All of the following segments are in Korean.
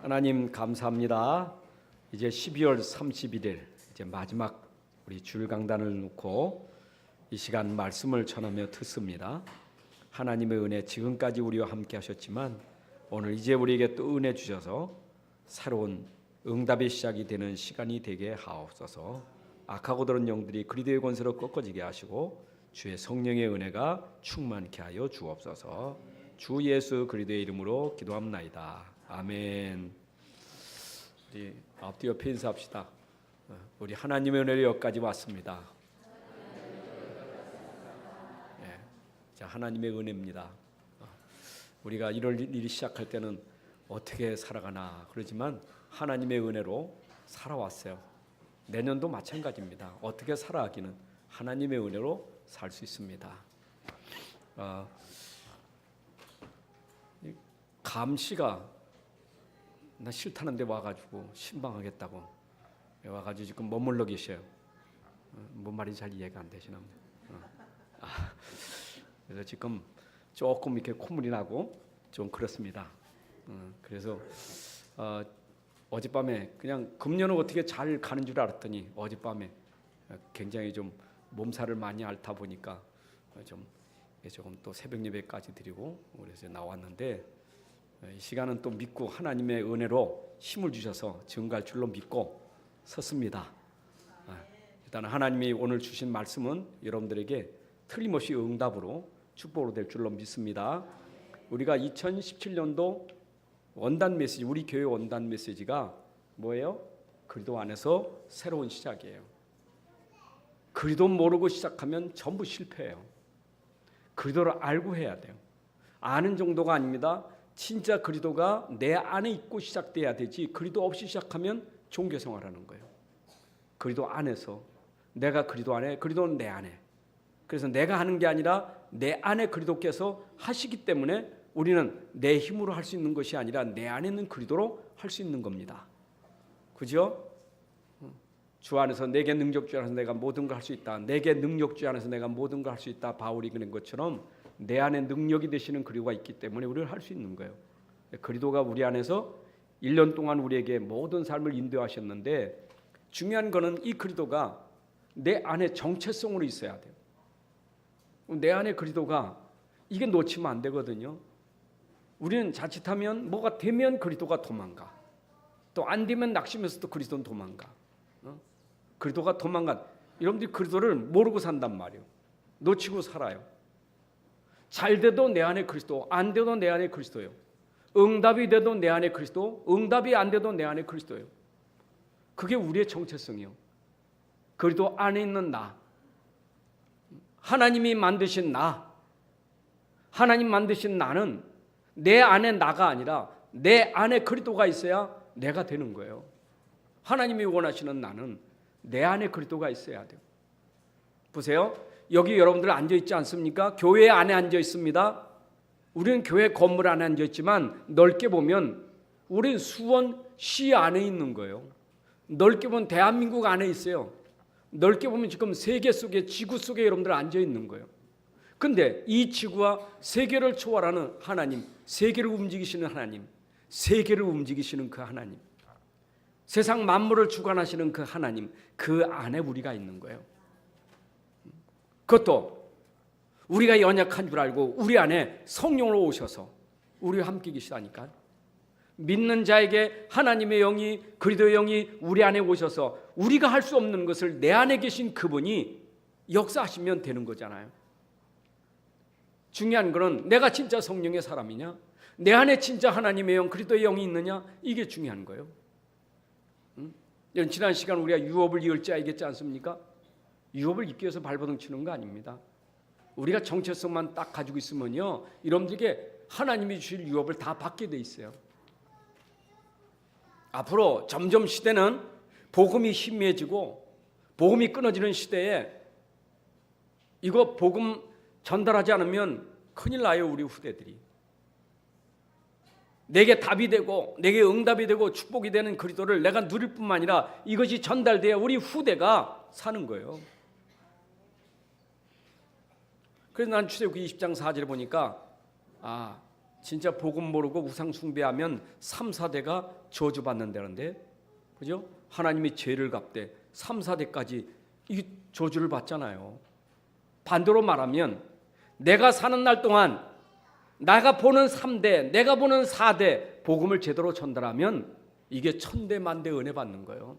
하나님 감사합니다. 이제 12월 31일 이제 마지막 우리 주일 강단을 놓고 이 시간 말씀을 전하며 듣습니다. 하나님의 은혜 지금까지 우리와 함께 하셨지만 오늘 이제 우리에게 또 은혜 주셔서 새로운 응답의 시작이 되는 시간이 되게 하옵소서. 악하고 들은 영들이 그리스도의 권세로 꺾어지게 하시고 주의 성령의 은혜가 충만케 하여 주옵소서. 주 예수 그리스도의 이름으로 기도합나이다. 아멘. 우리 앞뒤 옆에 인사합시다. 우리 하나님의 은혜로 여기까지 왔습니다. 예, 자, 하나님의 은혜입니다. 우리가 이럴 일이 시작할 때는 어떻게 살아가나 그러지만 하나님의 은혜로 살아왔어요. 내년도 마찬가지입니다. 어떻게 살아가기는 하나님의 은혜로 살 수 있습니다. 감시가 나 싫다는데 와가지고 신방하겠다고 와가지고 지금 머물러 계셔요. 뭔 말인지 잘 이해가 안 되시나? 그래서 지금 조금 이렇게 콧물이 나고 좀 그렇습니다. 그래서 어젯밤에 그냥 금년은 어떻게 잘 가는 줄 알았더니 어젯밤에 굉장히 좀 몸살을 많이 앓다 보니까 조금 또 새벽 예배까지 드리고 그래서 나왔는데 이 시간은 또 믿고 하나님의 은혜로 힘을 주셔서 증거할 줄로 믿고 섰습니다. 일단 하나님이 오늘 주신 말씀은 여러분들에게 틀림없이 응답으로 축복으로 될 줄로 믿습니다. 우리가 2017년도 원단 메시지, 우리 교회 원단 메시지가 뭐예요? 그리스도 안에서 새로운 시작이에요. 그리스도 모르고 시작하면 전부 실패해요. 그리스도를 알고 해야 돼요. 아는 정도가 아닙니다. 진짜 그리스도가 내 안에 있고 시작돼야 되지 그리스도 없이 시작하면 종교 생활하는 거예요. 그리스도 안에서 내가 그리스도 안에, 그리스도는 내 안에. 그래서 내가 하는 게 아니라 내 안에 그리스도께서 하시기 때문에 우리는 내 힘으로 할 수 있는 것이 아니라 내 안에 있는 그리스도로 할 수 있는 겁니다. 그죠? 주 안에서 내게 능력주 안에서 내가 모든 걸 할 수 있다. 내게 능력주 안에서 내가 모든 걸 할 수 있다. 바울이 그런 것처럼 내 안에 능력이 되시는 그리스도가 있기 때문에 우리를 할 수 있는 거예요. 그리스도가 우리 안에서 1년 동안 우리에게 모든 삶을 인도하셨는데 중요한 거는 이 그리스도가 내 안에 정체성으로 있어야 돼요. 내 안에 그리스도가 이게 놓치면 안 되거든요. 우리는 자칫하면 뭐가 되면 그리스도가 도망가. 또 안 되면 낙심해서 또 그리스도는 도망가. 그리스도가 도망가. 여러분들이 그리스도를 모르고 산단 말이에요. 놓치고 살아요. 잘 돼도 내 안에 그리스도, 안 돼도 내 안에 그리스도예요. 응답이 돼도 내 안에 그리스도, 응답이 안 돼도 내 안에 그리스도예요. 그게 우리의 정체성이에요. 그리스도 안에 있는 나, 하나님이 만드신 나, 하나님 만드신 나는 내 안에 나가 아니라 내 안에 그리스도가 있어야 내가 되는 거예요. 하나님이 원하시는 나는 내 안에 그리스도가 있어야 돼요. 보세요. 여기 여러분들 앉아있지 않습니까? 교회 안에 앉아있습니다. 우리는 교회 건물 안에 앉아있지만 넓게 보면 우리는 수원시 안에 있는 거예요. 넓게 보면 대한민국 안에 있어요. 넓게 보면 지금 세계 속에, 지구 속에 여러분들 앉아있는 거예요. 근데 이 지구와 세계를 초월하는 하나님, 세계를 움직이시는 하나님, 세계를 움직이시는 그 하나님, 세상 만물을 주관하시는 그 하나님, 그 안에 우리가 있는 거예요. 그것도 우리가 연약한 줄 알고 우리 안에 성령으로 오셔서 우리와 함께 계시다니까. 믿는 자에게 하나님의 영이, 그리스도의 영이 우리 안에 오셔서 우리가 할 수 없는 것을 내 안에 계신 그분이 역사하시면 되는 거잖아요. 중요한 거는 내가 진짜 성령의 사람이냐, 내 안에 진짜 하나님의 영, 그리스도의 영이 있느냐, 이게 중요한 거예요. 지난 시간 우리가 유업을 이을 자 알겠지 않습니까? 유업을 잊기 위해서 발버둥 치는 거 아닙니다. 우리가 정체성만 딱 가지고 있으면요, 여러분들에게 하나님이 주실 유업을 다 받게 돼 있어요. 앞으로 점점 시대는 복음이 희미해지고 복음이 끊어지는 시대에 이거 복음 전달하지 않으면 큰일 나요. 우리 후대들이. 내게 답이 되고 내게 응답이 되고 축복이 되는 그리스도를 내가 누릴 뿐만 아니라 이것이 전달돼야 우리 후대가 사는 거예요. 그래서 난 출애굽기 20장 4절에 보니까 진짜 복음 모르고 우상 숭배하면 3, 4대가 저주받는다는데, 그죠? 하나님이 죄를 갚되 3, 4대까지 이 저주를 받잖아요. 반대로 말하면 내가 사는 날 동안 내가 보는 3대, 내가 보는 4대 복음을 제대로 전달하면 이게 천대 만대 은혜 받는 거예요.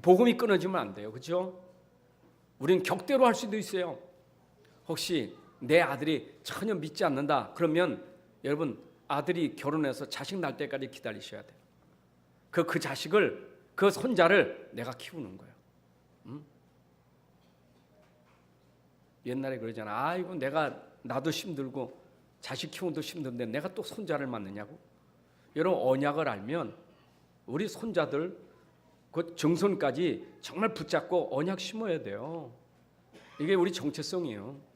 복음이 끊어지면 안 돼요. 그렇죠? 우리는 격대로 할 수도 있어요. 혹시 내 아들이 전혀 믿지 않는다 그러면 여러분, 아들이 결혼해서 자식 날 때까지 기다리셔야 돼요. 그 자식을, 그 손자를 내가 키우는 거예요. 옛날에 그러잖아. 아이고 나도 힘들고 자식 키우는 도 힘든데 내가 또 손자를 맡느냐고. 여러분, 언약을 알면 우리 손자들 그 정손까지 정말 붙잡고 언약 심어야 돼요. 이게 우리 정체성이에요.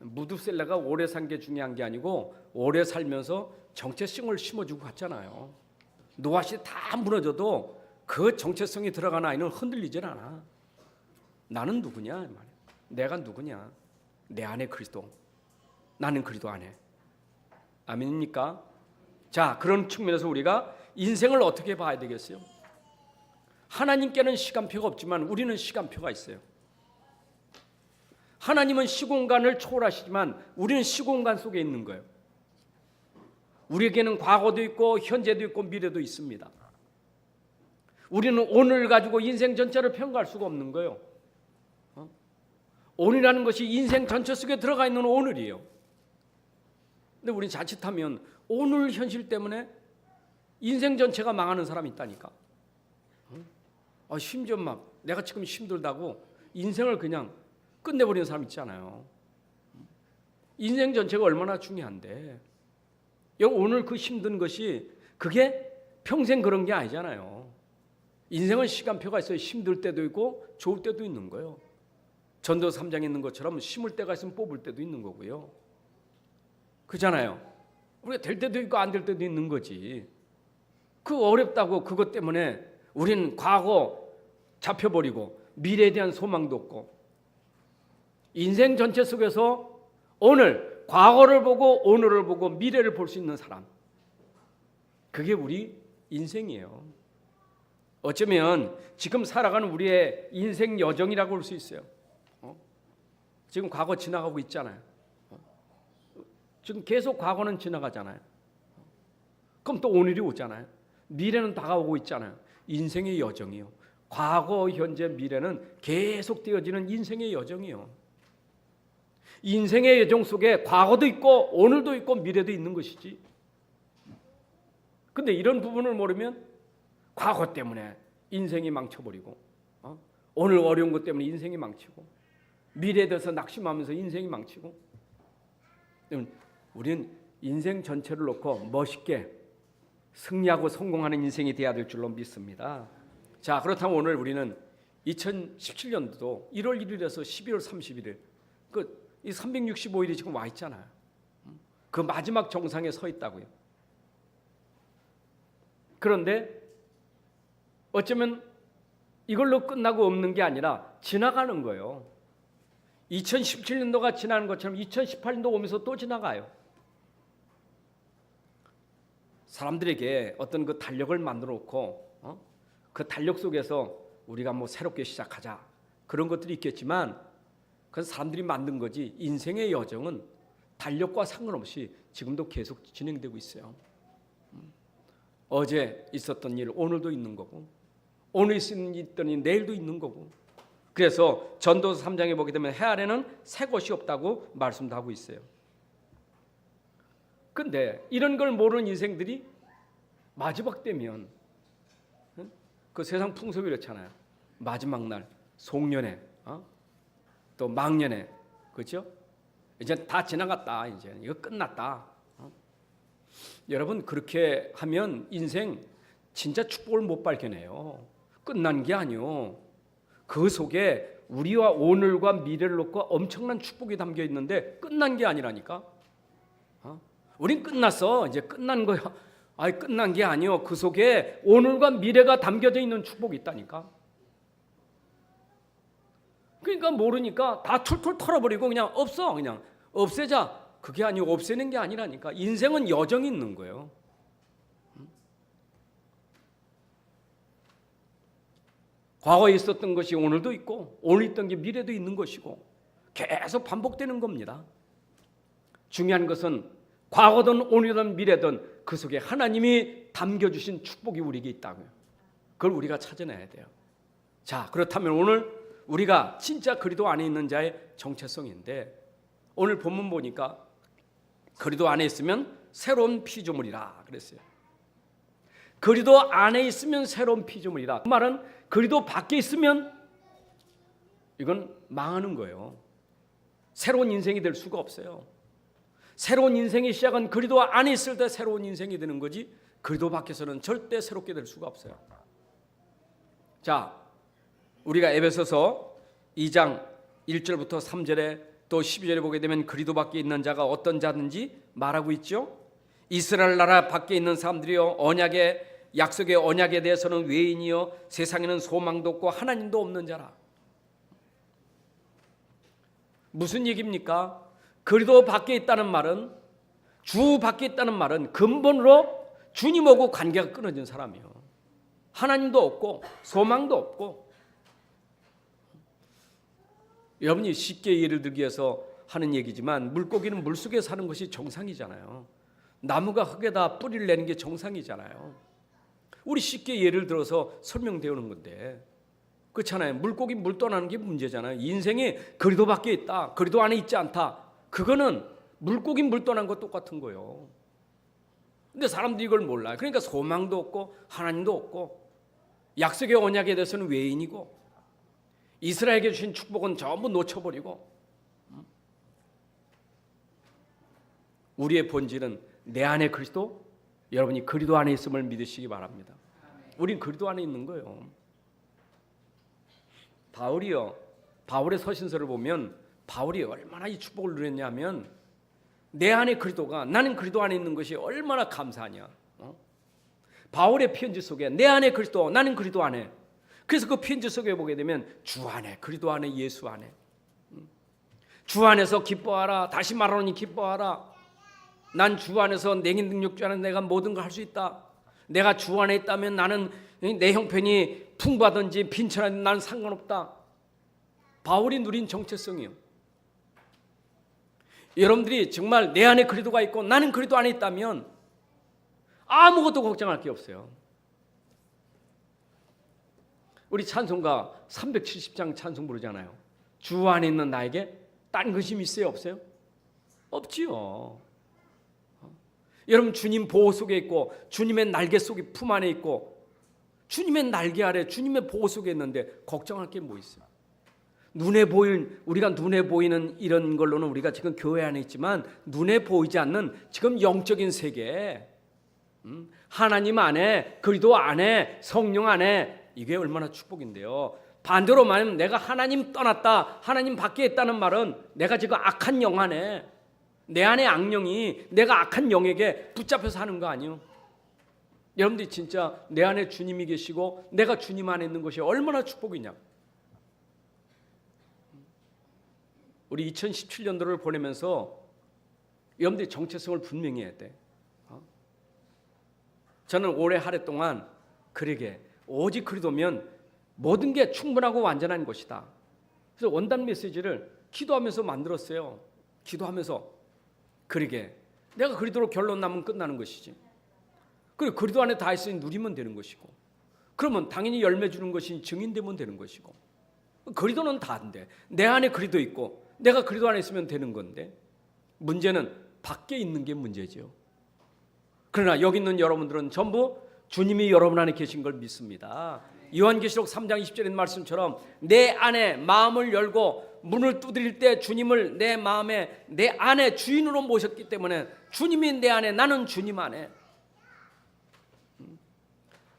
무두셀라가 오래 산 게 중요한 게 아니고 오래 살면서 정체성을 심어주고 갔잖아요. 노아시 다 무너져도 그 정체성이 들어간 아이는 흔들리질 않아. 나는 누구냐 말이야. 내가 누구냐. 내 안에 그리스도, 나는 그리스도 안에. 아멘입니까? 자, 그런 측면에서 우리가 인생을 어떻게 봐야 되겠어요? 하나님께는 시간표가 없지만 우리는 시간표가 있어요. 하나님은 시공간을 초월하시지만 우리는 시공간 속에 있는 거예요. 우리에게는 과거도 있고 현재도 있고 미래도 있습니다. 우리는 오늘을 가지고 인생 전체를 평가할 수가 없는 거예요. 오늘이라는 것이 인생 전체 속에 들어가 있는 오늘이에요. 근데 우리는 자칫하면 오늘 현실 때문에 인생 전체가 망하는 사람이 있다니까. 심지어 막 내가 지금 힘들다고 인생을 그냥 끝내버리는 사람 있잖아요. 인생 전체가 얼마나 중요한데 오늘 그 힘든 것이 그게 평생 그런 게 아니잖아요. 인생은 시간표가 있어요. 힘들 때도 있고 좋을 때도 있는 거예요. 전도 3장에 있는 것처럼 심을 때가 있으면 뽑을 때도 있는 거고요. 그잖아요. 우리가 될 때도 있고 안 될 때도 있는 거지. 그 어렵다고 그것 때문에 우리는 과거 잡혀버리고 미래에 대한 소망도 없고, 인생 전체 속에서 오늘 과거를 보고 오늘을 보고 미래를 볼 수 있는 사람, 그게 우리 인생이에요. 어쩌면 지금 살아가는 우리의 인생 여정이라고 볼 수 있어요. 지금 과거 지나가고 있잖아요. 지금 계속 과거는 지나가잖아요. 그럼 또 오늘이 오잖아요. 미래는 다가오고 있잖아요. 인생의 여정이요. 과거, 현재, 미래는 계속 되어지는 인생의 여정이요. 인생의 여정 속에 과거도 있고 오늘도 있고 미래도 있는 것이지. 근데 이런 부분을 모르면 과거 때문에 인생이 망쳐버리고, 오늘 어려운 것 때문에 인생이 망치고, 미래에 대해서 낙심하면서 인생이 망치고. 우리는 인생 전체를 놓고 멋있게 승리하고 성공하는 인생이 되어야 될 줄로 믿습니다. 자, 그렇다면 오늘 우리는 2017년도 1월 1일에서 12월 31일 이 365일이 지금 와 있잖아요. 그 마지막 정상에 서 있다고요. 그런데 어쩌면 이걸로 끝나고 없는 게 아니라 지나가는 거예요. 2017년도가 지나는 것처럼 2018년도 오면서 또 지나가요. 사람들에게 어떤 그 달력을 만들어 놓고 그 달력 속에서 우리가 뭐 새롭게 시작하자 그런 것들이 있겠지만 그건 사람들이 만든 거지, 인생의 여정은 달력과 상관없이 지금도 계속 진행되고 있어요. 어제 있었던 일 오늘도 있는 거고, 오늘 있었던 일 내일도 있는 거고. 그래서 전도서 3장에 보게 되면 해 아래는 새 것이 없다고 말씀도 하고 있어요. 근데 이런 걸 모르는 인생들이 마지막 되면 그 세상 풍속이 이렇잖아요. 마지막 날 송년회, 또 망년회, 그렇죠? 이제 다 지나갔다. 이제 이거 끝났다. 여러분, 그렇게 하면 인생 진짜 축복을 못 발견해요. 끝난 게 아니요. 그 속에 우리와 오늘과 미래를 놓고 엄청난 축복이 담겨 있는데 끝난 게 아니라니까. 우린 끝났어. 이제 끝난 거야. 아니, 끝난 게 아니요. 그 속에 오늘과 미래가 담겨져 있는 축복이 있다니까. 그러니까 모르니까 다 툴툴 털어버리고 그냥 없어. 그냥 없애자. 그게 아니고 없애는 게 아니라니까. 인생은 여정이 있는 거예요. 과거에 있었던 것이 오늘도 있고 오늘 있던 게 미래도 있는 것이고 계속 반복되는 겁니다. 중요한 것은 과거든 오늘이든 미래든 그 속에 하나님이 담겨주신 축복이 우리에게 있다고요. 그걸 우리가 찾아내야 돼요. 자, 그렇다면 오늘 우리가 진짜 그리스도 안에 있는 자의 정체성인데 오늘 본문 보니까 그리스도 안에 있으면 새로운 피조물이라 그랬어요. 그리스도 안에 있으면 새로운 피조물이라. 그 말은 그리스도 밖에 있으면 이건 망하는 거예요. 새로운 인생이 될 수가 없어요. 새로운 인생의 시작은 그리스도 안에 있을 때 새로운 인생이 되는 거지 그리스도 밖에서는 절대 새롭게 될 수가 없어요. 자, 우리가 에베소서 2장 1절부터 3절에 또 12절에 보게 되면 그리스도 밖에 있는 자가 어떤 자든지 말하고 있죠. 이스라엘 나라 밖에 있는 사람들이요 언약의 약속의 언약에 대해서는 외인이요 세상에는 소망도 없고 하나님도 없는 자라. 무슨 얘기입니까? 그리스도 밖에 있다는 말은 주 밖에 있다는 말은 근본으로 주님하고 관계가 끊어진 사람이요. 하나님도 없고 소망도 없고. 여러분이 쉽게 예를 들기 위해서 하는 얘기지만 물고기는 물속에 사는 것이 정상이잖아요. 나무가 흙에다 뿌리를 내는 게 정상이잖아요. 우리 쉽게 예를 들어서 설명되는 건데 그렇잖아요. 물고기 물 떠나는 게 문제잖아요. 인생이 그리스도 밖에 있다, 그리스도 안에 있지 않다, 그거는 물고기 물 떠난 것 똑같은 거예요. 근데 사람들이 이걸 몰라요. 그러니까 소망도 없고 하나님도 없고 약속의 언약에 대해서는 외인이고 이스라엘에게 주신 축복은 전부 놓쳐버리고. 우리의 본질은 내 안에 그리스도, 여러분이 그리스도 안에 있음을 믿으시기 바랍니다. 우린 그리스도 안에 있는 거예요. 바울의 서신서를 보면 바울이 얼마나 이 축복을 누렸냐면 내 안에 그리스도가, 나는 그리스도 안에 있는 것이 얼마나 감사하냐. 바울의 편지 속에 내 안에 그리스도, 나는 그리스도 안에. 그래서 그 편지 속에 보게 되면 주 안에, 그리스도 안에, 예수 안에. 주 안에서 기뻐하라. 다시 말하노니 기뻐하라. 난 주 안에서 내긴 능력주 안에 내가 모든 걸 할 수 있다. 내가 주 안에 있다면 나는 내 형편이 풍부하든지 빈천하든지 나는 상관없다. 바울이 누린 정체성이요. 여러분들이 정말 내 안에 그리스도가 있고 나는 그리스도 안에 있다면 아무것도 걱정할 게 없어요. 우리 찬송가 370장 찬송 부르잖아요. 주 안에 있는 나에게 딴 것이 있어요, 없어요? 없지요. 여러분 주님 보호 속에 있고 주님의 날개 속에 품 안에 있고 주님의 날개 아래 주님의 보호 속에 있는데 걱정할 게 뭐 있어요? 우리가 눈에 보이는 이런 걸로는 우리가 지금 교회 안에 있지만 눈에 보이지 않는 지금 영적인 세계, 하나님 안에, 그리스도 안에, 성령 안에, 이게 얼마나 축복인데요. 반대로 말하면 내가 하나님 떠났다, 하나님 밖에 있다는 말은 내가 지금 악한 영 안에, 내 안에 악령이 내가 악한 영에게 붙잡혀서 하는 거 아니에요. 여러분들이 진짜 내 안에 주님이 계시고 내가 주님 안에 있는 것이 얼마나 축복이냐. 우리 2017년도를 보내면서 여러분들이 정체성을 분명히 해야 돼. 저는 올해 한 해 동안 그러게 오직 그리스도면 모든 게 충분하고 완전한 것이다. 그래서 원단 메시지를 기도하면서 만들었어요. 기도하면서 그러게 내가 그리스도로 결론 나면 끝나는 것이지. 그리고 그리스도 안에 다 있으니 누리면 되는 것이고, 그러면 당연히 열매 주는 것이 증인되면 되는 것이고, 그리스도는 다인데 내 안에 그리스도 있고 내가 그리스도 안에 있으면 되는 건데 문제는 밖에 있는 게 문제죠. 그러나 여기 있는 여러분들은 전부 주님이 여러분 안에 계신 걸 믿습니다. 요한계시록 3장 20절에 있는 말씀처럼 내 안에 마음을 열고 문을 두드릴 때 주님을 내 마음에, 내 안에 주인으로 모셨기 때문에 주님이 내 안에, 나는 주님 안에.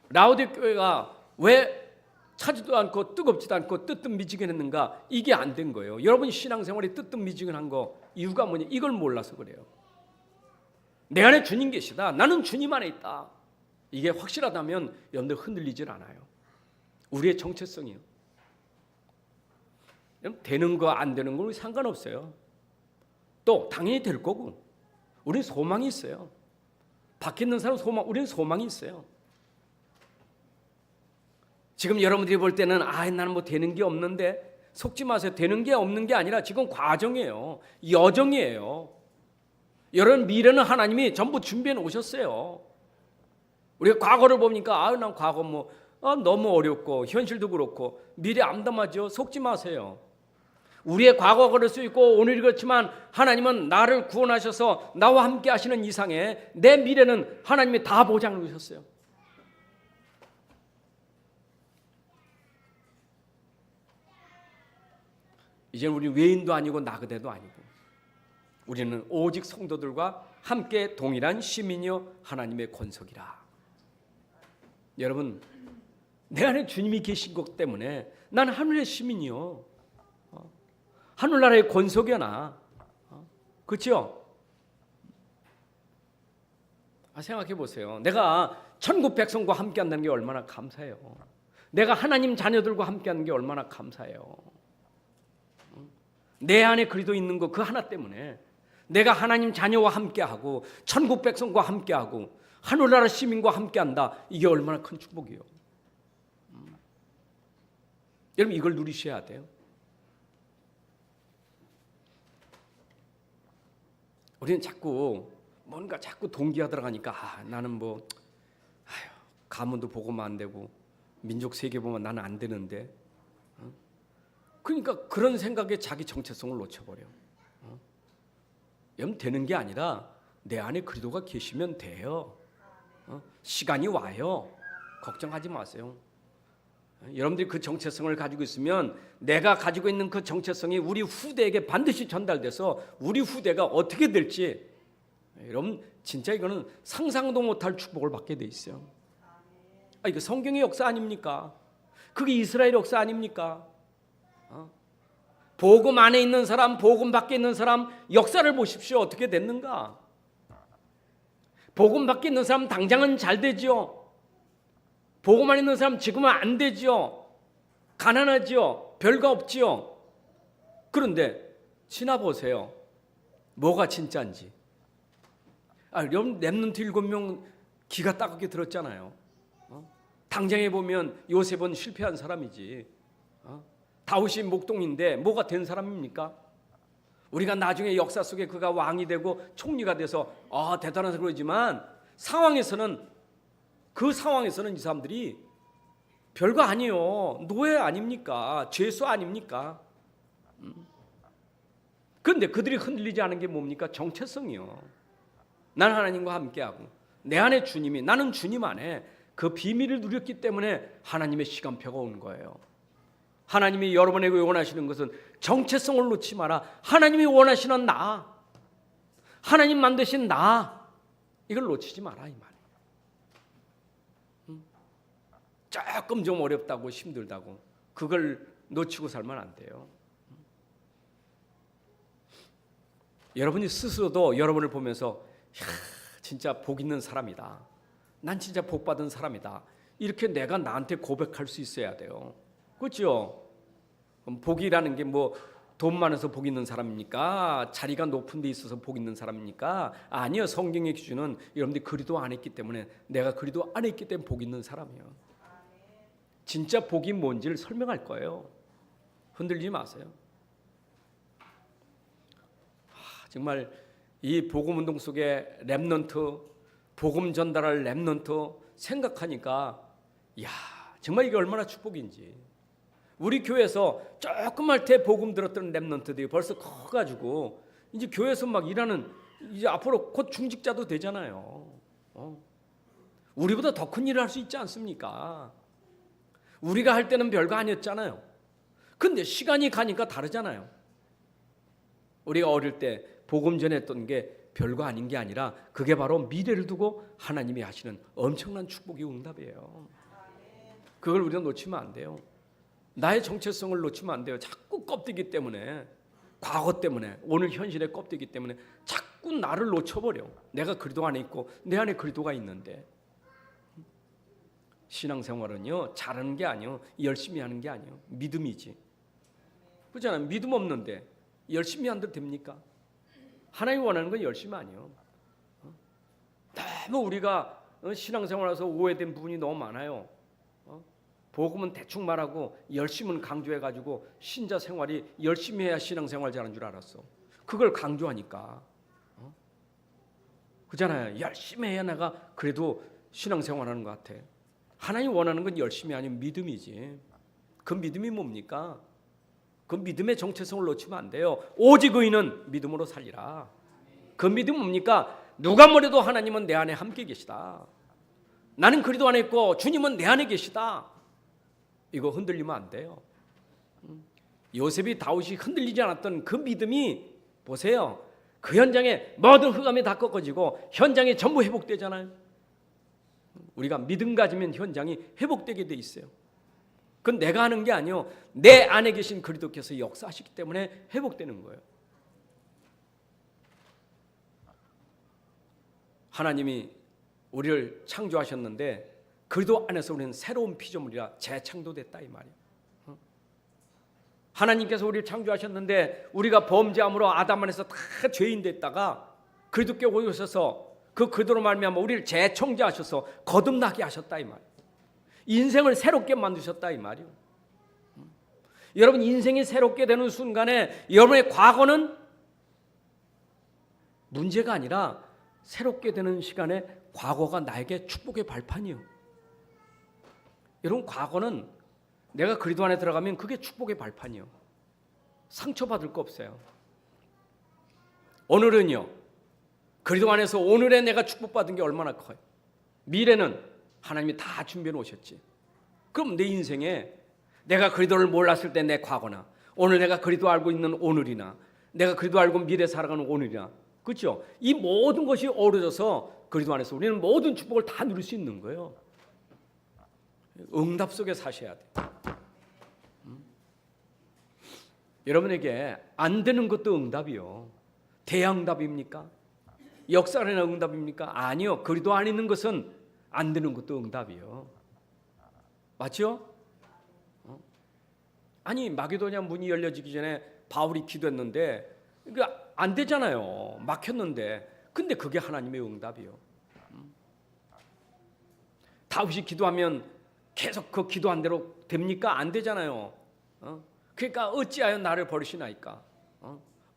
라오디게 교회가 왜 차지도 않고 뜨겁지도 않고 뜨뜻미지근했는가? 이게 안 된 거예요. 여러분 신앙생활이 뜨뜻미지근한 거 이유가 뭐냐? 이걸 몰라서 그래요. 내 안에 주님 계시다, 나는 주님 안에 있다, 이게 확실하다면 여러분들 흔들리질 않아요. 우리의 정체성이요. 되는 거 안 되는 건 상관없어요. 또 당연히 될 거고 우리는 소망이 있어요. 밖에 있는 사람 우리는 소망이 있어요. 지금 여러분들이 볼 때는 나는 뭐 되는 게 없는데 속지 마세요. 되는 게 없는 게 아니라 지금 과정이에요. 여정이에요. 여러분 미래는 하나님이 전부 준비해 놓으셨어요. 우리가 과거를 보니까 난 과거 너무 어렵고 현실도 그렇고 미래 암담하죠. 속지 마세요. 우리의 과거가 그럴 수 있고 오늘이 그렇지만 하나님은 나를 구원하셔서 나와 함께 하시는 이상에 내 미래는 하나님이 다 보장해 놓으셨어요. 이제 우리 외인도 아니고 나그네도 아니고 우리는 오직 성도들과 함께 동일한 시민이요 하나님의 권속이라. 여러분 내 안에 주님이 계신 것 때문에 나는 하늘의 시민이요 하늘나라의 권속이야 나. 그렇죠? 생각해 보세요. 내가 천국 백성과 함께 한다는 게 얼마나 감사해요. 내가 하나님 자녀들과 함께 하는 게 얼마나 감사해요. 내 안에 그리스도 있는 거 그 하나 때문에 내가 하나님 자녀와 함께하고 천국 백성과 함께하고 하늘나라 시민과 함께한다. 이게 얼마나 큰 축복이에요. 여러분 이걸 누리셔야 돼요. 우리는 자꾸 동기가 들어가니까 나는 가문도 보고만 안 되고 민족 세계 보면 나는 안 되는데 그러니까 그런 생각에 자기 정체성을 놓쳐버려. 여러분 되는 게 아니라 내 안에 그리스도가 계시면 돼요. 시간이 와요. 걱정하지 마세요. 여러분들이 그 정체성을 가지고 있으면 내가 가지고 있는 그 정체성이 우리 후대에게 반드시 전달돼서 우리 후대가 어떻게 될지 여러분 진짜 이거는 상상도 못할 축복을 받게 돼 있어요. 이거 성경의 역사 아닙니까? 그게 이스라엘 역사 아닙니까? 복음 안에 있는 사람, 복음 밖에 있는 사람 역사를 보십시오. 어떻게 됐는가? 복음 밖에 있는 사람 당장은 잘 되지요. 복음 안에 있는 사람 지금은 안 되지요. 가난하지요. 별거 없지요. 그런데 지나보세요. 뭐가 진짜인지. 여러분 렘넌트 7명 기가 따갑게 들었잖아요. 당장에 보면 요셉은 실패한 사람이지. 다윗이 목동인데 뭐가 된 사람입니까? 우리가 나중에 역사 속에 그가 왕이 되고 총리가 돼서 대단한 그러지만 그 상황에서는 이 사람들이 별거 아니에요. 노예 아닙니까? 죄수 아닙니까? 그런데 그들이 흔들리지 않은 게 뭡니까? 정체성이요. 나는 하나님과 함께하고 내 안에 주님이 나는 주님 안에 그 비밀을 누렸기 때문에 하나님의 시간표가 오는 거예요. 하나님이 여러분에게 원하시는 것은 정체성을 놓지 마라. 하나님이 원하시는 나, 하나님 만드신 나, 이걸 놓치지 마라 이 말이에요. 조금 좀 어렵다고 힘들다고 그걸 놓치고 살면 안 돼요. 여러분이 스스로도 여러분을 보면서 진짜 복 있는 사람이다. 난 진짜 복 받은 사람이다. 이렇게 내가 나한테 고백할 수 있어야 돼요. 그렇죠? 복이라는 게 돈 많아서 복 있는 사람입니까? 자리가 높은 데 있어서 복 있는 사람입니까? 아니요. 성경의 기준은 여러분들이 그리스도 안에 있기 때문에 내가 그리스도 안에 있기 때문에 복 있는 사람이에요. 진짜 복이 뭔지를 설명할 거예요. 흔들리지 마세요. 정말 이 복음운동 속에 렘넌트, 복음 전달할 렘넌트 생각하니까 정말 이게 얼마나 축복인지. 우리 교회에서 조금 할 때 복음 들었던 렘넌트들이 벌써 커가지고 이제 교회에서 막 일하는 이제 앞으로 곧 중직자도 되잖아요. 우리보다 더 큰 일을 할 수 있지 않습니까? 우리가 할 때는 별거 아니었잖아요. 근데 시간이 가니까 다르잖아요. 우리가 어릴 때 복음 전했던 게 별거 아닌 게 아니라 그게 바로 미래를 두고 하나님이 하시는 엄청난 축복의 응답이에요. 그걸 우리가 놓치면 안 돼요. 나의 정체성을 놓치면 안 돼요. 자꾸 껍데기 때문에, 과거 때문에, 오늘 현실의 껍데기 때문에 자꾸 나를 놓쳐버려. 내가 그리스도 안에 있고 내 안에 그리스도가 있는데. 신앙생활은요 잘하는 게 아니요 열심히 하는 게 아니요 믿음이지. 그렇잖아요. 믿음 없는데 열심히 한들 됩니까? 하나님 원하는 건 열심이 아니에요. 너무 우리가 신앙생활에서 오해된 부분이 너무 많아요. 복음은 대충 말하고 열심은 강조해가지고 신자 생활이 열심히 해야 신앙생활 잘하는 줄 알았어. 그걸 강조하니까 그잖아요. 열심히 해야 내가 그래도 신앙생활하는 것 같아. 하나님 원하는 건 열심이 아니면 믿음이지. 그 믿음이 뭡니까? 그 믿음의 정체성을 놓치면 안 돼요. 오직 의인은 믿음으로 살리라. 그 믿음은 뭡니까? 누가 뭐래도 하나님은 내 안에 함께 계시다. 나는 그리스도 안에 있고 주님은 내 안에 계시다. 이거 흔들리면 안 돼요. 요셉이 다윗이 흔들리지 않았던 그 믿음이 보세요. 그 현장에 모든 흑암이 다 꺾어지고 현장이 전부 회복되잖아요. 우리가 믿음 가지면 현장이 회복되게 돼 있어요. 그건 내가 하는 게 아니요. 내 안에 계신 그리스도께서 역사하시기 때문에 회복되는 거예요. 하나님이 우리를 창조하셨는데 그리스도 안에서 우리는 새로운 피조물이라 재창조됐다 이 말이에요. 하나님께서 우리를 창조하셨는데 우리가 범죄함으로 아담 안에서 다 죄인 됐다가 그리스도께 오셔서 그 그리스도로 말미암아 우리를 재창조하셔서 거듭나게 하셨다 이 말이에요. 인생을 새롭게 만드셨다 이 말이에요. 여러분 인생이 새롭게 되는 순간에 여러분의 과거는 문제가 아니라 새롭게 되는 시간에 과거가 나에게 축복의 발판이에요. 여러분 과거는 내가 그리스도 안에 들어가면 그게 축복의 발판이에요. 상처받을 거 없어요. 오늘은요. 그리스도 안에서 오늘의 내가 축복받은 게 얼마나 커요. 미래는 하나님이 다 준비해 놓으셨지. 그럼 내 인생에 내가 그리스도를 몰랐을 때 내 과거나 오늘 내가 그리스도 알고 있는 오늘이나 내가 그리스도 알고 미래 살아가는 오늘이나 그렇죠? 이 모든 것이 어우러져서 그리스도 안에서 우리는 모든 축복을 다 누릴 수 있는 거예요. 응답 속에 사셔야 돼. 여러분에게 안 되는 것도 응답이요. 대응답입니까? 역사라는 응답입니까? 아니요. 그리스도 안에 있는 것은 안 되는 것도 응답이요. 맞죠? 아니 마게도냐 문이 열려지기 전에 바울이 기도했는데 그러니까 안 되잖아요. 막혔는데. 근데 그게 하나님의 응답이요. 다윗이 기도하면 계속 그 기도한 대로 됩니까? 안 되잖아요. 그러니까 어찌하여 나를 버리시나이까?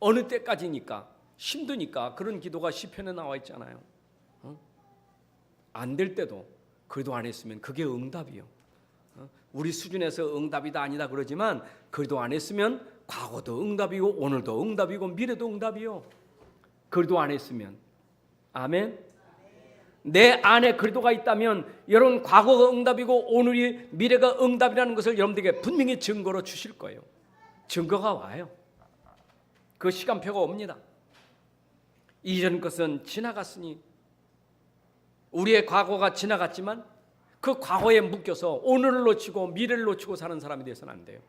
어느 때까지니까? 힘드니까 그런 기도가 시편에 나와 있잖아요. 안 될 때도 그래도 안 했으면 그게 응답이요. 우리 수준에서 응답이다 아니다 그러지만 그래도 안 했으면 과거도 응답이고 오늘도 응답이고 미래도 응답이요. 그래도 안 했으면 아멘. 내 안에 그리스도가 있다면 여러분 과거가 응답이고 오늘이 미래가 응답이라는 것을 여러분들에게 분명히 증거로 주실 거예요. 증거가 와요. 그 시간표가 옵니다. 이전 것은 지나갔으니 우리의 과거가 지나갔지만 그 과거에 묶여서 오늘을 놓치고 미래를 놓치고 사는 사람이 되어서는 안 돼요.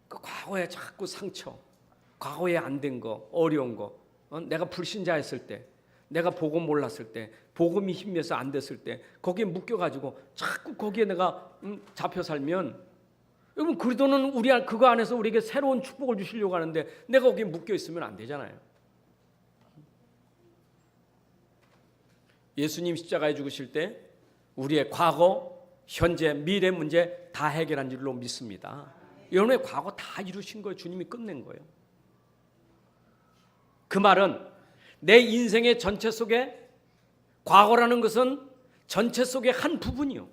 그 과거에 자꾸 상처, 과거에 안 된 거, 어려운 거, 내가 불신자였을 때, 내가 복음 몰랐을 때, 복음이 힘내서 안 됐을 때 거기에 묶여가지고 자꾸 거기에 내가 잡혀 살면 여러분 그리스도는 우리 그거 안에서 우리에게 새로운 축복을 주시려고 하는데 내가 거기에 묶여 있으면 안 되잖아요. 예수님 십자가에 죽으실 때 우리의 과거, 현재, 미래 문제 다 해결한 줄로 믿습니다. 여러분의 과거 다 이루신 거예요. 주님이 끝낸 거예요. 그 말은 내 인생의 전체 속에 과거라는 것은 전체 속의 한 부분이요.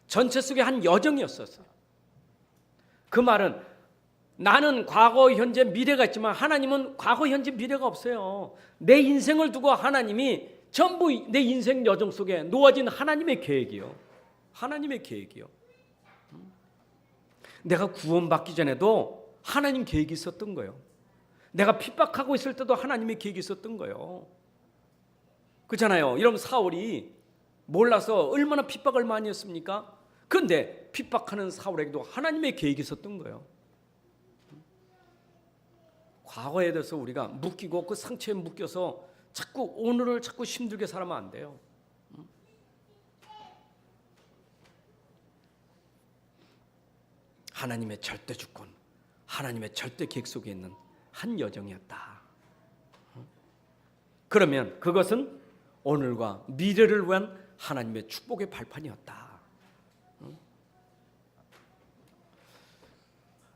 전체 속의 한 여정이었었어요. 그 말은 나는 과거, 현재, 미래가 있지만 하나님은 과거, 현재, 미래가 없어요. 내 인생을 두고 하나님이 전부 내 인생 여정 속에 놓아진 하나님의 계획이요. 하나님의 계획이요. 내가 구원받기 전에도 하나님 계획이 있었던 거예요. 내가 핍박하고 있을 때도 하나님의 계획이 있었던 거예요. 그렇잖아요. 여러분 사울이 몰라서 얼마나 핍박을 많이 했습니까? 그런데 핍박하는 사울에게도 하나님의 계획이 있었던 거예요. 과거에 대해서 우리가 묶이고 그 상처에 묶여서 자꾸 오늘을 자꾸 힘들게 살면 안 돼요. 하나님의 절대 주권, 하나님의 절대 계획 속에 있는 한 여정이었다. 그러면 그것은 오늘과 미래를 위한 하나님의 축복의 발판이었다.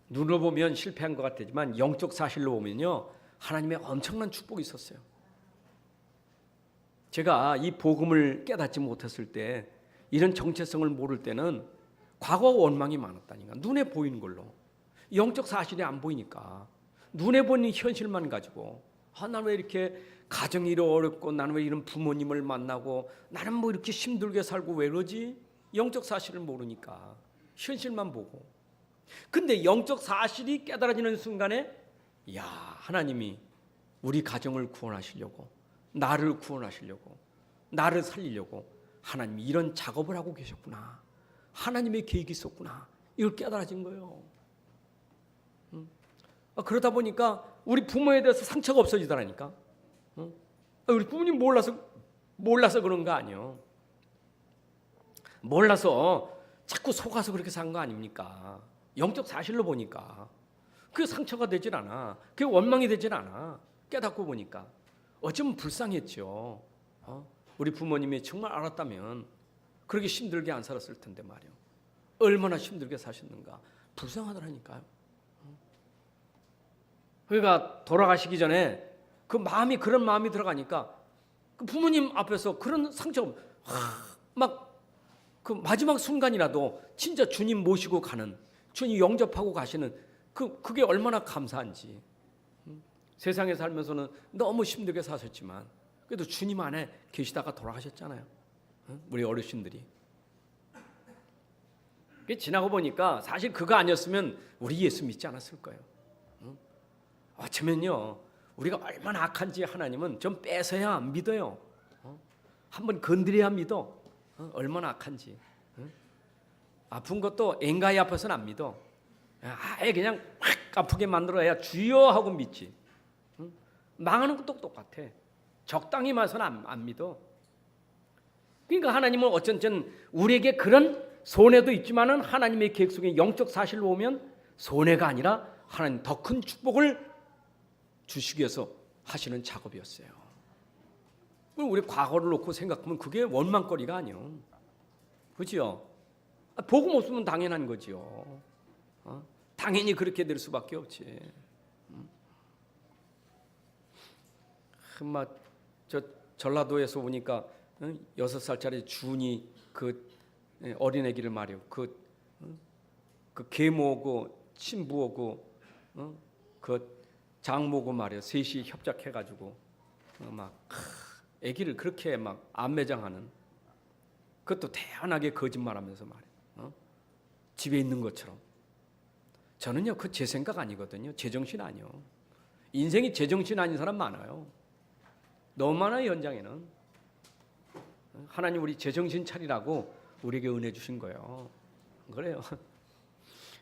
눈으로 보면 실패한 것 같지만 영적 사실로 보면요, 하나님의 엄청난 축복이 있었어요. 제가 이 복음을 깨닫지 못했을 때, 이런 정체성을 모를 때는 과거 원망이 많았다니까. 눈에 보이는 걸로, 영적 사실이 안 보이니까 눈에 보이는 현실만 가지고, 나는 왜 이렇게 가정이 이렇게 어렵고, 나는 왜 이런 부모님을 만나고, 나는 뭐 이렇게 힘들게 살고 왜 그러지? 영적 사실을 모르니까 현실만 보고. 근데 영적 사실이 깨달아지는 순간에, 야, 하나님이 우리 가정을 구원하시려고, 나를 구원하시려고, 나를 살리려고 하나님이 이런 작업을 하고 계셨구나, 하나님의 계획이 있었구나, 이걸 깨달아진 거예요. 그러다 보니까 우리 부모에 대해서 상처가 없어지더라니까. 우리 부모님 몰라서 그런 거 아니에요. 몰라서 자꾸 속아서 그렇게 산 거 아닙니까? 영적 사실로 보니까 그게 상처가 되질 않아. 그게 원망이 되질 않아. 깨닫고 보니까 어쩌면 불쌍했죠. 우리 부모님이 정말 알았다면 그렇게 힘들게 안 살았을 텐데 말이에요. 얼마나 힘들게 사셨는가. 불쌍하더라니까요. 그러니까 돌아가시기 전에 그 마음이, 그런 마음이 들어가니까 그 부모님 앞에서 그런 상처가 막 그 마지막 순간이라도 진짜 주님 모시고 가는, 주님 영접하고 가시는 그게 얼마나 감사한지. 세상에 살면서는 너무 힘들게 사셨지만 그래도 주님 안에 계시다가 돌아가셨잖아요. 우리 어르신들이. 지나고 보니까 사실 그거 아니었으면 우리 예수 믿지 않았을 거예요. 어쩌면요, 우리가 얼마나 악한지 하나님은 좀 뺏어야 안 믿어요. 한번 건드려야 믿어. 얼마나 악한지. 아픈 것도 엥가이 아파서는 안 믿어. 아예 그냥 확 아프게 만들어야 주여 하고 믿지. 망하는 것도 똑같아. 적당히 마서는 안 믿어. 그러니까 하나님은 어쩐든 우리에게 그런 손해도 있지만은 하나님의 계획 속에 영적 사실로 보면 손해가 아니라 하나님 더 큰 축복을 주시기 위해서 하시는 작업이었어요. 우리 과거를 놓고 생각하면 그게 원망거리가 아니에요. 그렇죠? 복음 없으면 당연한 거지요. 당연히 그렇게 될 수밖에 없지. 저 전라도에서 보니까 6살짜리 준이 그 어린애기를 말이요. 그 계모고 친부하고 그 장모고 말이요. 셋이 협작해가지고 막 애기를 그렇게 막 안매장하는, 그것도 태연하게 거짓말하면서 말이에요. 집에 있는 것처럼. 저는요, 그 제 생각 아니거든요. 제정신 아니요. 인생이 제정신 아닌 사람 많아요. 너무 많아요. 현장에는. 하나님 우리 제정신 차리라고 우리에게 은혜 주신 거예요. 그래요.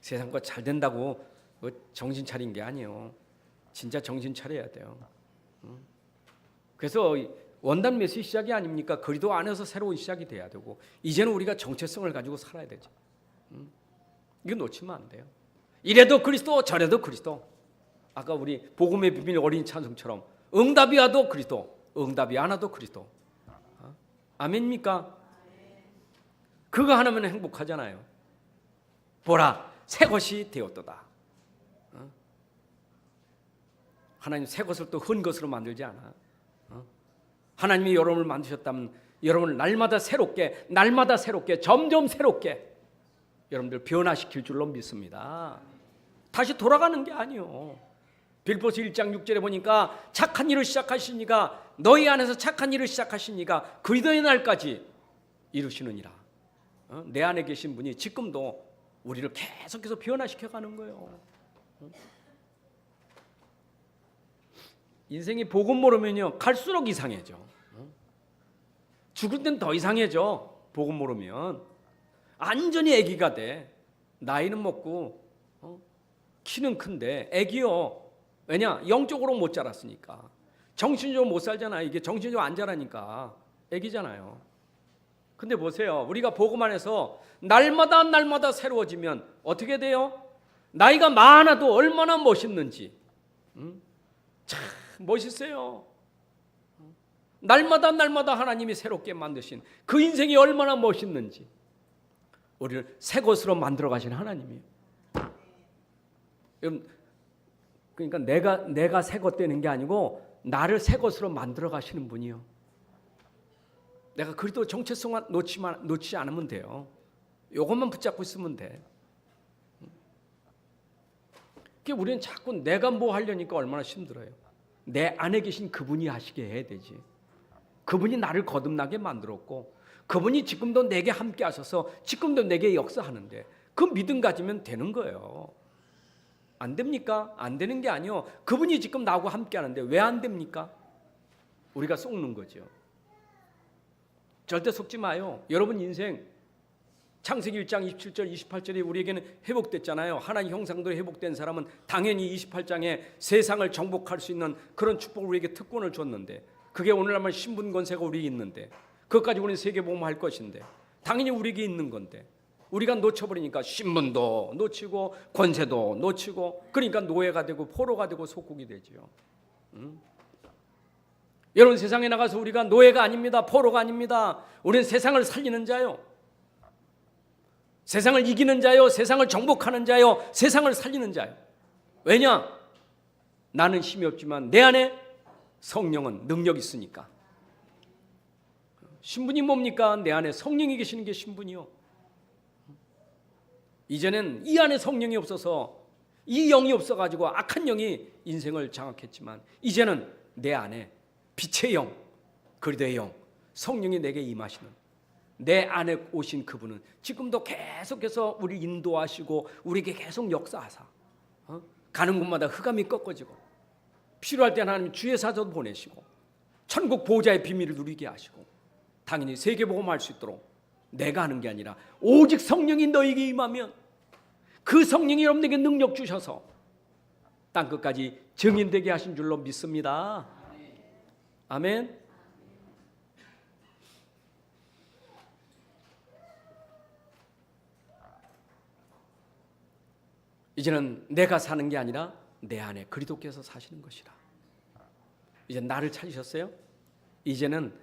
세상과 잘 된다고 정신 차린 게 아니에요. 진짜 정신 차려야 돼요. 그래서 원단 메시 시작이 아닙니까? 그리스도 안에서 새로운 시작이 돼야 되고, 이제는 우리가 정체성을 가지고 살아야 되죠. 이거 놓치면 안 돼요. 이래도 그리스도, 저래도 그리스도. 아까 우리 복음의 비밀 어린 찬송처럼 응답이 와도 그리스도, 응답이 안 와도 그리스도. 아멘입니까? 그거 하나면 행복하잖아요. 보라, 새 것이 되었도다. 하나님 새 것을 또 흠 것으로 만들지 않아. 하나님이 여러분을 만드셨다면 여러분을 날마다 새롭게 점점 새롭게 여러분들 변화시킬 줄로 믿습니다. 다시 돌아가는 게 아니요. 빌보스 1장 6절에 보니까 착한 일을 시작하시니가, 너희 안에서 착한 일을 시작하시니가 그리스도의 날까지 이루시느니라. 내 안에 계신 분이 지금도 우리를 계속해서 변화시켜가는 거예요. 인생이 복음 모르면요, 갈수록 이상해져. 죽을 땐 더 이상해져. 복음 모르면 완전히 애기가 돼. 나이는 먹고 키는 큰데 애기요. 왜냐? 영적으로 못 자랐으니까. 정신적으로 못 살잖아요. 이게 정신적으로 안 자라니까 애기잖아요. 근데 보세요, 우리가 복음 안에서 날마다 새로워지면 어떻게 돼요? 나이가 많아도 얼마나 멋있는지. 참 멋있어요. 날마다 날마다 하나님이 새롭게 만드신 그 인생이 얼마나 멋있는지 우리를 새 것으로 만들어 가신 하나님이에요. 그러니까 내가 새 것 되는 게 아니고 나를 새 것으로 만들어 가시는 분이요. 내가 그리도 정체성만 놓지 않으면 돼요. 요것만 붙잡고 있으면 돼. 우리는 자꾸 내가 뭐 하려니까 얼마나 힘들어요. 내 안에 계신 그분이 하시게 해야 되지. 그분이 나를 거듭나게 만들었고 그분이 지금도 내게 함께 하셔서 지금도 내게 역사하는데 그 믿음 가지면 되는 거예요. 안 됩니까? 안 되는 게 아니요. 그분이 지금 나하고 함께 하는데 왜 안 됩니까? 우리가 속는 거죠. 절대 속지 마요. 여러분 인생 창세기 1장 27절 28절에 우리에게는 회복됐잖아요. 하나님 형상대로 회복된 사람은 당연히 28장에 세상을 정복할 수 있는 그런 축복을 우리에게 특권을 줬는데 그게 오늘날만 신분 권세가 우리에게 있는데 그것까지 우리는 세계복음할 것인데 당연히 우리에게 있는 건데 우리가 놓쳐버리니까 신분도 놓치고 권세도 놓치고 그러니까 노예가 되고 포로가 되고 속국이 되지요. 여러분 세상에 나가서 우리가 노예가 아닙니다. 포로가 아닙니다. 우리는 세상을 살리는 자요. 세상을 이기는 자요. 세상을 정복하는 자요. 세상을 살리는 자요. 왜냐? 나는 힘이 없지만 내 안에 성령은 능력이 있으니까. 신분이 뭡니까? 내 안에 성령이 계시는 게 신분이요. 이제는 이 안에 성령이 없어서 이 영이 없어가지고 악한 영이 인생을 장악했지만 이제는 내 안에 빛의 영, 그리스도의 영, 성령이 내게 임하시는 내 안에 오신 그분은 지금도 계속해서 우리 인도하시고 우리에게 계속 역사하사 가는 곳마다 흑암이 꺾어지고 필요할 때 하나님 주의 사자도 보내시고 천국 보호자의 비밀을 누리게 하시고 당연히 세계복음할 수 있도록 내가 하는 게 아니라 오직 성령이 너에게 임하면 그 성령이 여러분에게 능력 주셔서 땅끝까지 증인되게 하신 줄로 믿습니다. 아멘. 이제는 내가 사는 게 아니라 내 안에 그리스도께서 사시는 것이라. 이제 나를 찾으셨어요? 이제는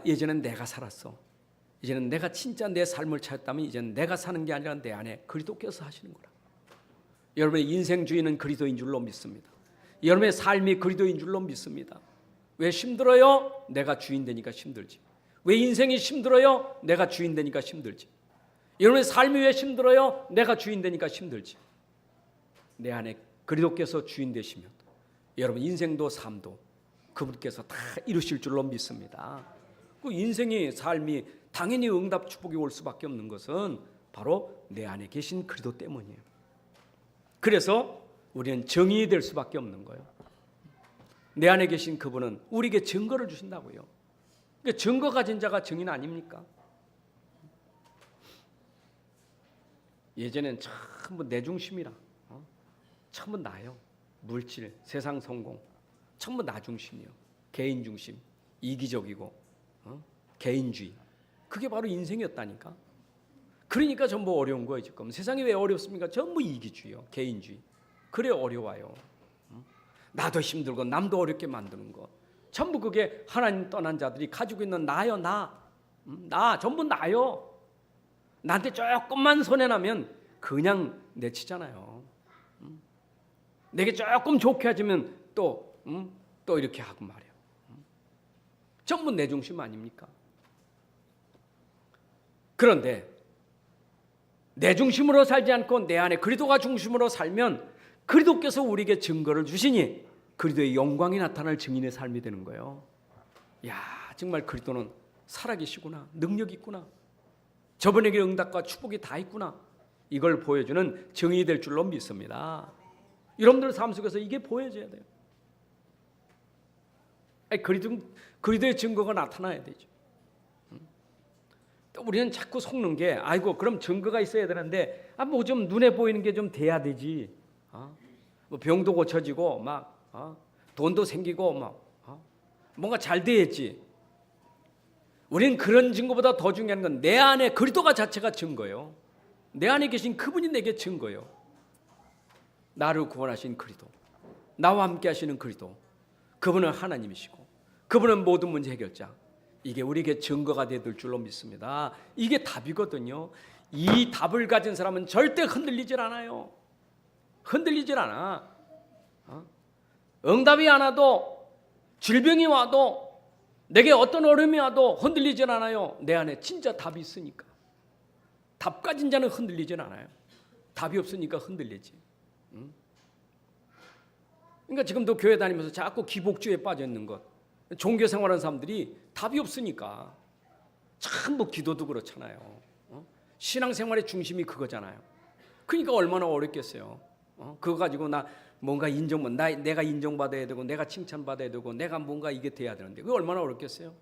예전엔 내가 살았어. 이제는 내가 진짜 내 삶을 찾았다면 이제는 내가 사는 게 아니라 내 안에 그리스도께서 하시는 거라. 여러분의 인생 주인은 그리스도인 줄로 믿습니다. 여러분의 삶이 그리스도인 줄로 믿습니다. 왜 힘들어요? 내가 주인 되니까 힘들지. 왜 인생이 힘들어요? 내가 주인 되니까 힘들지. 여러분의 삶이 왜 힘들어요? 내가 주인 되니까 힘들지. 내 안에 그리스도께서 주인 되시면 여러분 인생도 삶도 그분께서 다 이루실 줄로 믿습니다. 그 인생이 삶이 당연히 응답 축복이 올 수밖에 없는 것은 바로 내 안에 계신 그리스도 때문이에요. 그래서 우리는 정인이 될 수밖에 없는 거예요. 내 안에 계신 그분은 우리에게 증거를 주신다고요. 그러니까 증거 가진 자가 정인 아닙니까? 예전엔 전부 내 중심이라 전부 나요. 물질, 세상 성공 전부 나 중심이요. 개인 중심, 이기적이고 개인주의. 그게 바로 인생이었다니까. 그러니까 전부 어려운 거예요. 지금 세상이 왜 어렵습니까? 전부 이기주의요. 개인주의. 그래 어려워요. 나도 힘들고 남도 어렵게 만드는 거. 전부 그게 하나님 떠난 자들이 가지고 있는 나요. 나 전부 나요. 나한테 조금만 손해나면 그냥 내치잖아요. 내게 조금 좋게 해주면 또 이렇게 하고 말이에요. 전부 내 중심 아닙니까? 그런데 내 중심으로 살지 않고 내 안에 그리스도가 중심으로 살면 그리스도께서 우리에게 증거를 주시니 그리스도의 영광이 나타날 증인의 삶이 되는 거예요. 야, 정말 그리스도는 살아계시구나. 능력이 있구나. 저분에게 응답과 축복이 다 있구나. 이걸 보여주는 증인이 될 줄로 믿습니다. 여러분들 삶 속에서 이게 보여져야 돼요. 그리스도의 증거가 나타나야 되죠. 또 우리는 자꾸 속는 게 아이고 그럼 증거가 있어야 되는데 뭐 좀 눈에 보이는 게 좀 돼야 되지. 뭐 병도 고쳐지고 막 돈도 생기고 막 뭔가 잘 돼야지. 우리는 그런 증거보다 더 중요한 건 내 안에 그리스도가 자체가 증거예요. 내 안에 계신 그분이 내게 증거예요. 나를 구원하신 그리스도, 나와 함께 하시는 그리스도, 그분은 하나님이시고 그분은 모든 문제 해결자. 이게 우리에게 증거가 될 줄로 믿습니다. 이게 답이거든요. 이 답을 가진 사람은 절대 흔들리질 않아요. 흔들리질 않아. 응답이 안 와도, 질병이 와도, 내게 어떤 어려움이 와도 흔들리질 않아요. 내 안에 진짜 답이 있으니까. 답 가진 자는 흔들리질 않아요. 답이 없으니까 흔들리지. 그러니까 지금도 교회 다니면서 자꾸 기복주의에 빠져 있는 것. 종교 생활하는 사람들이 답이 없으니까. 참 뭐 기도도 그렇잖아요. 신앙생활의 중심이 그거잖아요. 그러니까 얼마나 어렵겠어요. 그거 가지고 나 뭔가 내가 인정받아야 되고, 내가 칭찬받아야 되고, 내가 뭔가 이게 돼야 되는데 그게 얼마나 어렵겠어요.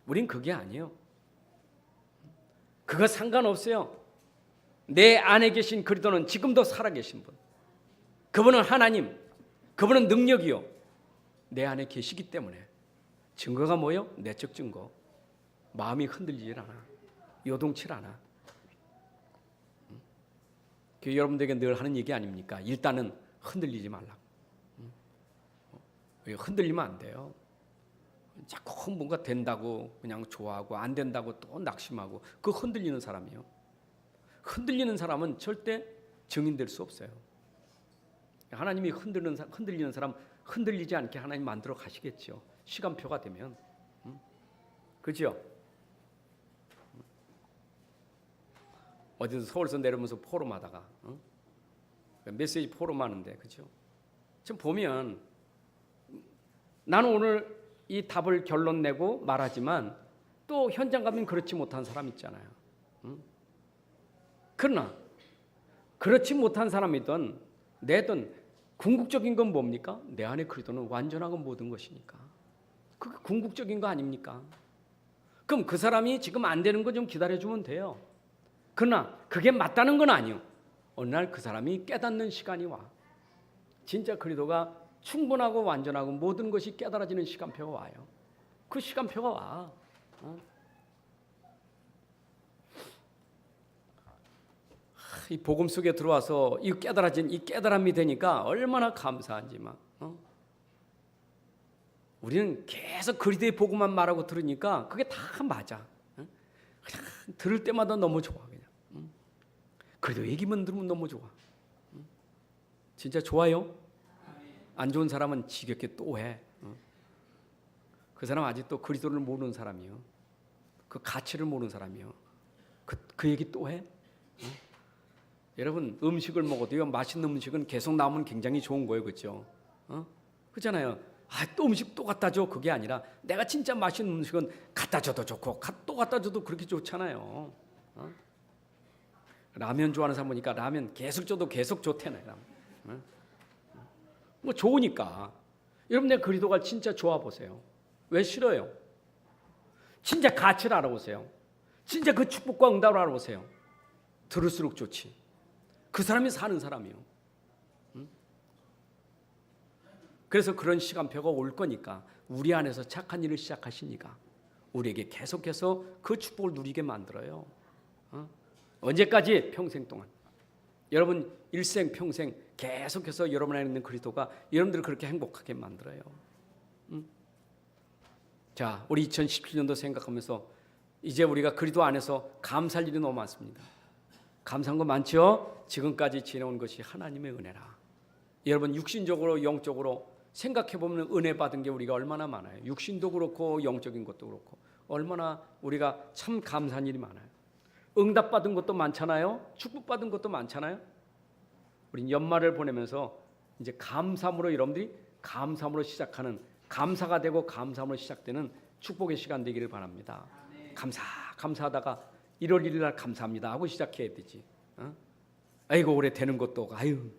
우린 그게 아니에요. 그거 상관없어요. 내 안에 계신 그리스도는 지금도 살아계신 분. 그분은 하나님, 그분은 능력이요. 내 안에 계시기 때문에. 증거가 뭐예요? 내적 증거. 마음이 흔들리질 않아. 요동칠 않아. 여러분들에게 늘 하는 얘기 아닙니까? 일단은 흔들리지 말라고. 흔들리면 안 돼요. 자꾸 뭔가 된다고 그냥 좋아하고 안 된다고 또 낙심하고, 그 흔들리는 사람이요. 흔들리는 사람은 절대 증인될 수 없어요. 하나님이 흔들리는 사람 흔들리지 않게 하나님 만들어 가시겠죠. 시간표가 되면. 그죠? 어디서 서울에서 내려오면서 포럼하다가 메시지 포럼하는데, 그죠? 지금 보면 나는 오늘 이 답을 결론 내고 말하지만 또 현장 가면 그렇지 못한 사람 있잖아요. 그러나 그렇지 못한 사람이든 내든 궁극적인 건 뭡니까? 내 안에 그리스도는 완전하고 모든 것이니까. 그게 궁극적인 거 아닙니까? 그럼 그 사람이 지금 안 되는 거 좀 기다려주면 돼요. 그러나 그게 맞다는 건 아니요. 어느 날 그 사람이 깨닫는 시간이 와. 진짜 그리스도가 충분하고 완전하고 모든 것이 깨달아지는 시간표가 와요. 그 시간표가 와. 이 복음 속에 들어와서 이 깨달아진 이 깨달음이 되니까 얼마나 감사한지 막. 우리는 계속 그리스도의 복음만 말하고 들으니까 그게 다 맞아. 그냥 들을 때마다 너무 좋아. 그냥. 그래도 얘기만 들으면 너무 좋아. 진짜 좋아요? 안 좋은 사람은 지겹게 또 해. 그 사람 아직도 그리스도를 모르는 사람이요. 그 가치를 모르는 사람이요. 그 얘기 또 해? 여러분, 음식을 먹어도요, 맛있는 음식은 계속 나오면 굉장히 좋은 거예요. 그렇죠? 그렇잖아요. 또 음식 또 갖다 줘. 그게 아니라 내가 진짜 맛있는 음식은 갖다 줘도 좋고 또 갖다 줘도 그렇게 좋잖아요. 라면 좋아하는 사람 보니까 라면 계속 줘도 계속 좋대네. 뭐 좋으니까. 여러분, 내 그리스도가 진짜 좋아 보세요. 왜 싫어요? 진짜 가치를 알아보세요. 진짜 그 축복과 응답을 알아보세요. 들을수록 좋지. 그 사람이 사는 사람이요. 그래서 그런 시간표가 올 거니까, 우리 안에서 착한 일을 시작하시니까 우리에게 계속해서 그 축복을 누리게 만들어요. 언제까지? 평생 동안. 여러분 일생 평생 계속해서 여러분 안에 있는 그리스도가 여러분들을 그렇게 행복하게 만들어요. 자, 우리 2017년도 생각하면서 이제 우리가 그리스도 안에서 감사할 일이 너무 많습니다. 감사한 거 많죠? 지금까지 지내온 것이 하나님의 은혜라. 여러분, 육신적으로 영적으로 생각해보면 은혜 받은 게 우리가 얼마나 많아요. 육신도 그렇고 영적인 것도 그렇고 얼마나 우리가 참 감사한 일이 많아요. 응답받은 것도 많잖아요. 축복받은 것도 많잖아요. 우린 연말을 보내면서 이제 감사함으로, 여러분들이 감사함으로 시작하는, 감사가 되고 감사함으로 시작되는 축복의 시간 되기를 바랍니다. 감사하다가 1월 1일 날 감사합니다 하고 시작해야 되지. 아이고 올해 되는 것도, 아유,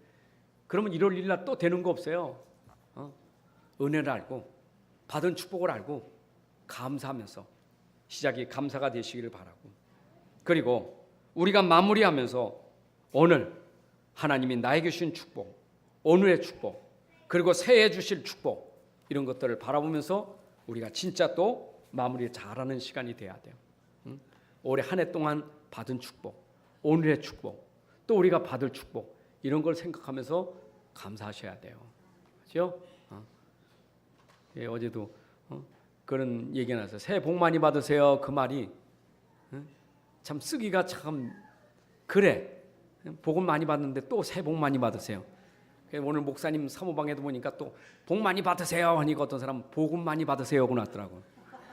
그러면 1월 1일 날 또 되는 거 없어요. 은혜를 알고 받은 축복을 알고 감사하면서 시작이 감사가 되시기를 바라고, 그리고 우리가 마무리하면서 오늘 하나님이 나에게 주신 축복, 오늘의 축복, 그리고 새해 주실 축복, 이런 것들을 바라보면서 우리가 진짜 또 마무리 잘하는 시간이 돼야 돼요. 올해 한 해 동안 받은 축복, 오늘의 축복, 또 우리가 받을 축복, 이런 걸 생각하면서 감사하셔야 돼요. 그렇죠? 어제도 그런 얘기가 나서 새해 복 많이 받으세요. 그 말이 참 쓰기가 참 그래. 복은 많이 받는데 또 새해 복 많이 받으세요. 오늘 목사님 사모방에도 보니까 또 복 많이 받으세요 하니까 어떤 사람 복은 많이 받으세요 하고 났더라고.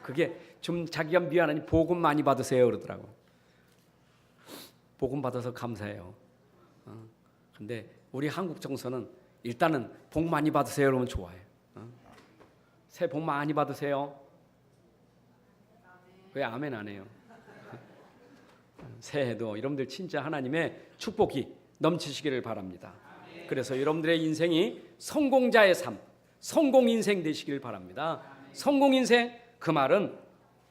그게 좀 자기가 미안하니 복은 많이 받으세요 그러더라고. 복은 받아서 감사해요. 근데 우리 한국 정서는 일단은 복 많이 받으세요 그러면 좋아해요. 새해 복 많이 받으세요. 왜 아멘 안 해요? 새해도 여러분들 진짜 하나님의 축복이 넘치시기를 바랍니다. 그래서 여러분들의 인생이 성공자의 삶, 성공 인생 되시길 바랍니다. 성공 인생, 그 말은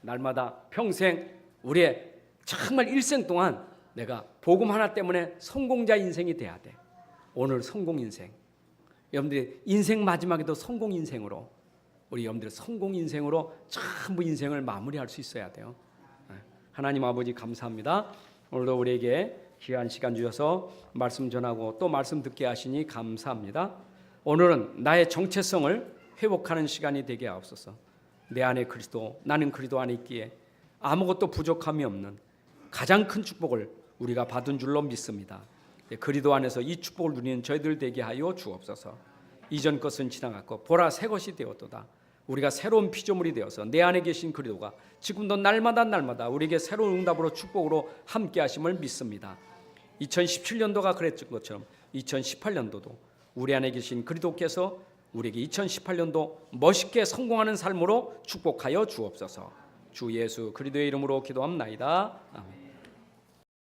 날마다 평생 우리의 정말 일생 동안 내가 복음 하나 때문에 성공자 인생이 돼야 돼. 오늘 성공 인생, 여러분들이 인생 마지막에도 성공 인생으로, 우리 여러분들 성공 인생으로 전부 인생을 마무리할 수 있어야 돼요. 하나님 아버지 감사합니다. 오늘도 우리에게 귀한 시간 주셔서 말씀 전하고 또 말씀 듣게 하시니 감사합니다. 오늘은 나의 정체성을 회복하는 시간이 되게 하옵소서. 내 안에 그리스도, 나는 그리스도 안에 있기에 아무것도 부족함이 없는 가장 큰 축복을 우리가 받은 줄로 믿습니다. 그리스도 안에서 이 축복을 누리는 저희들 되게 하여 주옵소서. 이전 것은 지나갔고 보라 새 것이 되었도다. 우리가 새로운 피조물이 되어서 내 안에 계신 그리스도가 지금도 날마다 우리에게 새로운 응답으로 축복으로 함께 하심을 믿습니다. 2017년도가 그랬던 것처럼 2018년도도 우리 안에 계신 그리스도께서 우리에게 2018년도 멋있게 성공하는 삶으로 축복하여 주옵소서. 주 예수 그리스도의 이름으로 기도합나이다. 아멘.